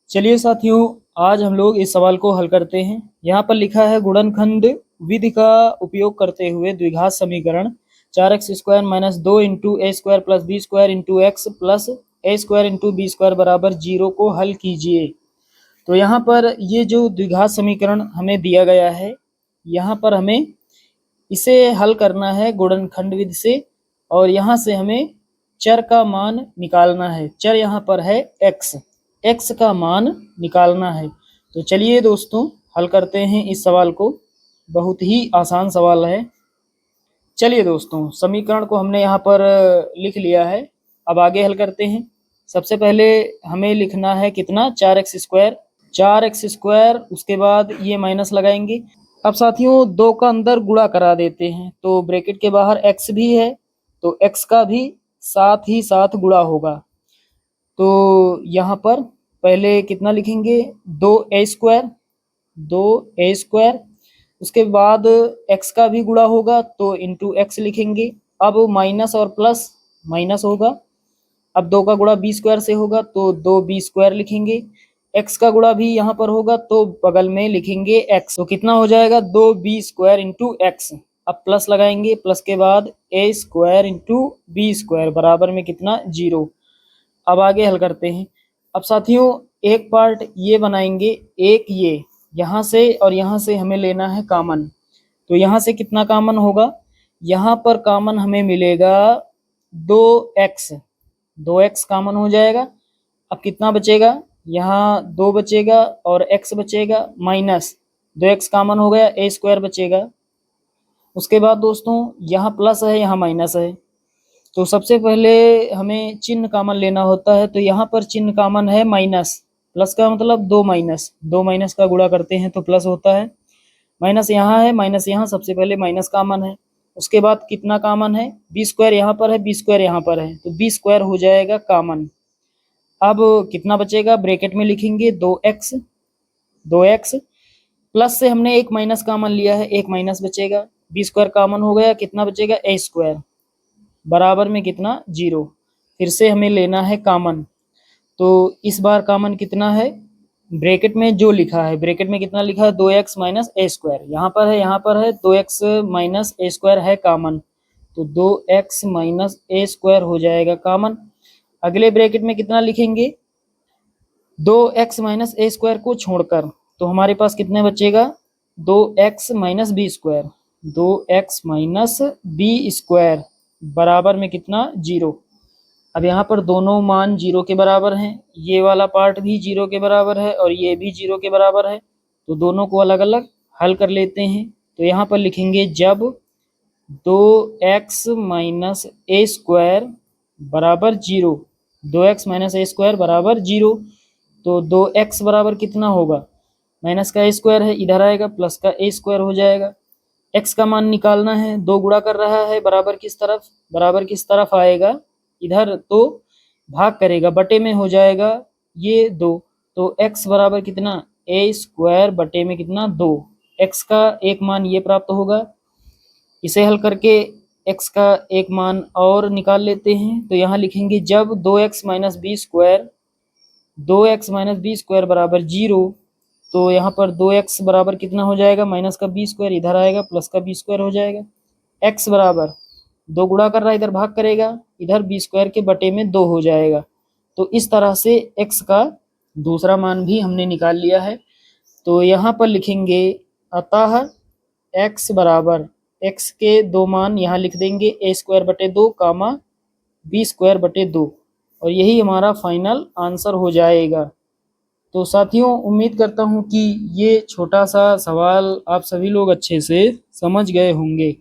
चलिए साथियों, आज हम लोग इस सवाल को हल करते हैं। यहाँ पर लिखा है गुणनखंड विधि का उपयोग करते हुए द्विघात समीकरण 4x² - 2 into a square plus b square into x plus a square into b square बराबर 0 को हल कीजिए। तो यहाँ पर ये जो द्विघात समीकरण हमें दिया गया है, यहाँ पर हमें इसे हल करना है गुणनखंड विधि से, और यहाँ से हमें चर का मान निकालना है। चर यहाँ पर है एक्स का मान निकालना है। तो चलिए दोस्तों, हल करते हैं इस सवाल को। बहुत ही आसान सवाल है। चलिए दोस्तों, समीकरण को हमने यहाँ पर लिख लिया है। अब आगे हल करते हैं। सबसे पहले हमें लिखना है कितना, 4x², उसके बाद ये माइनस लगाएंगे। अब साथियों, 2 का अंदर गुणा करा देते हैं, तो ब्रैकेट के बाहर x भी है, तो x का भी साथ ही साथ गुणा होगा। तो यहाँ पर पहले कितना लिखेंगे, 2a², उसके बाद x का भी गुणा होगा तो इंटू x लिखेंगे। अब माइनस और प्लस माइनस होगा। अब 2 का गुणा b² से होगा तो 2b² लिखेंगे। x का गुणा भी यहाँ पर होगा तो बगल में लिखेंगे x। तो कितना हो जाएगा, 2b² इंटू एक्स। अब प्लस लगाएंगे, प्लस के बाद a² इंटू b² बराबर में कितना, 0। अब आगे हल करते हैं। अब साथियों, एक पार्ट ये बनाएंगे, एक ये यहाँ से और यहाँ से हमें लेना है कॉमन। तो यहाँ से कितना कॉमन होगा, यहाँ पर कॉमन हमें मिलेगा 2x कॉमन हो जाएगा। अब कितना बचेगा, यहाँ 2 बचेगा और x बचेगा, माइनस 2x कॉमन हो गया, a² बचेगा। उसके बाद दोस्तों, यहाँ प्लस है, यहाँ माइनस है, तो सबसे पहले हमें चिन्ह कॉमन लेना होता है। तो यहाँ पर चिन्ह कॉमन है माइनस, प्लस का मतलब 2 माइनस का गुणा करते हैं तो प्लस होता है। माइनस यहाँ है, माइनस यहाँ, सबसे पहले माइनस कॉमन है। उसके बाद कितना कॉमन है, b² यहाँ पर है, b² यहाँ पर है, तो b² हो जाएगा कॉमन। अब कितना बचेगा, ब्रैकेट में लिखेंगे 2x प्लस से हमने एक माइनस कॉमन लिया है, एक माइनस बचेगा, b² कॉमन हो गया, कितना बचेगा, a² बराबर में कितना, 0। फिर से हमें लेना है कॉमन। तो इस बार कॉमन कितना है, ब्रैकेट में जो लिखा है, ब्रैकेट में कितना लिखा है, 2x माइनस a², यहाँ पर है 2x माइनस a² है कॉमन, तो 2x माइनस a² हो जाएगा कॉमन। अगले ब्रैकेट में कितना लिखेंगे, 2x माइनस a² को छोड़कर, तो हमारे पास कितने बचेगा, 2x minus b² 2x minus b² बराबर में कितना, 0। अब यहाँ पर दोनों मान 0 के बराबर हैं, ये वाला पार्ट भी 0 के बराबर है और ये भी 0 के बराबर है, तो दोनों को अलग अलग हल कर लेते हैं। तो यहाँ पर लिखेंगे जब 2x माइनस a² बराबर 0, 2x माइनस a² बराबर 0, तो 2x बराबर कितना होगा, माइनस का a² है, इधर आएगा, प्लस का a² हो जाएगा। x का मान निकालना है, 2 गुणा कर रहा है, बराबर किस तरफ आएगा, इधर, तो भाग करेगा, बटे में हो जाएगा ये 2, तो x बराबर कितना, a² बटे में कितना, 2। x का एक मान ये प्राप्त होगा। इसे हल करके x का एक मान और निकाल लेते हैं। तो यहाँ लिखेंगे जब 2x माइनस b² बराबर 0, तो यहाँ पर 2x बराबर कितना हो जाएगा, माइनस का b², इधर आएगा, प्लस का b² हो जाएगा। x बराबर 2 गुणा कर रहा है, इधर भाग करेगा, इधर b² के बटे में 2 हो जाएगा। तो इस तरह से x का दूसरा मान भी हमने निकाल लिया है। तो यहाँ पर लिखेंगे अतः x बराबर, x के 2 मान यहाँ लिख देंगे, a² बटे 2 कामा b² बटे 2, और यही हमारा फाइनल आंसर हो जाएगा। तो साथियों, उम्मीद करता हूँ कि ये छोटा सा सवाल आप सभी लोग अच्छे से समझ गए होंगे।